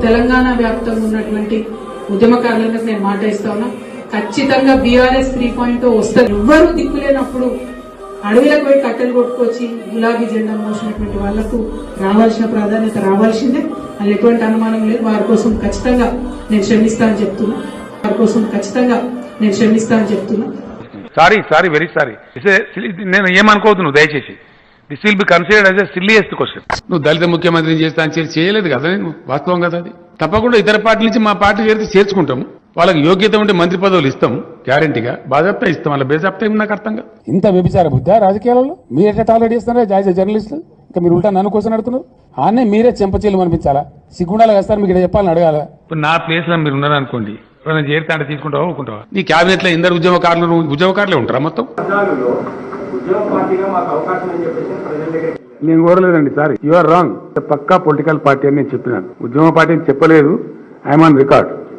తెలంగాణ వ్యాప్తంగా ఉన్నటువంటి ఉద్యమకారులకు నేను మాట ఇస్తా ఉన్నా, ఖచ్చితంగా బీఆర్ఎస్ 3.0 వస్తారు. ఎవ్వరూ దిక్కులేనప్పుడు అడవిలకు పోయి కట్టెలు కొట్టుకొచ్చి గులాబీ జెండా మోసినటువంటి వాళ్లకు రావాల్సిన ప్రాధాన్యత రావాల్సిందే, అది ఎటువంటి అనుమానం లేదు. వారి కోసం ఖచ్చితంగా నేను క్షమిస్తా అని చెప్తున్నా, వారి కోసం ఖచ్చితంగా నేను క్షమిస్తా అని చెప్తున్నా. Sorry very sorry. నేను ఏమనుకోవద్దు దయచేసి. This will be considered as a silliest question. నువ్వు దళిత ముఖ్యమంత్రిని చేస్తా అని చేయలేదు కదా, నేను వాస్తవం కదా అది. తప్పకుండా ఇతర పార్టీల నుంచి మా పార్టీ చేరితే చేర్చుకుంటాము, వాళ్ళకి యోగ్యత ఉంటే మంత్రి పదవులు ఇస్తాము, గ్యారంటీగా బాధ్యత ఇస్తాం. వాళ్ళ బేజాప్తా ఏమి నాకు అర్థం కాదు. ఇంత వ్యభిచార బుద్ధా రాజకీయాలలో? మీరు ఎట్లా టాలరేట్ చేస్తున్నారా జాయిజ్ జర్నలిస్టులు? ఇంకా మీరు ఉల్టా నన్ను కోసం అడుగుతున్నారు. ఆనే మీరే చెంపచీలు అనిపించాలా? సిగ్గుండాలి వస్తారు మీకు చెప్పాలని అడగాల. ఇప్పుడు నా ప్లేస్ లో మీరు ఉన్నారనుకోండి, ఎవరైనా చేరితే అంటే తీసుకుంటావా ఊకుంటావా? నీ క్యాబినెట్ లో ఇందరు ఉద్యమకారులే ఉంటారా మొత్తం? నేను కోరలేదండి, సారీ, యు ఆర్ రాంగ్. పక్కా పొలిటికల్ పార్టీ అని నేను చెప్పినాను, ఉద్యమ పార్టీ అని చెప్పలేదు. I'm on record.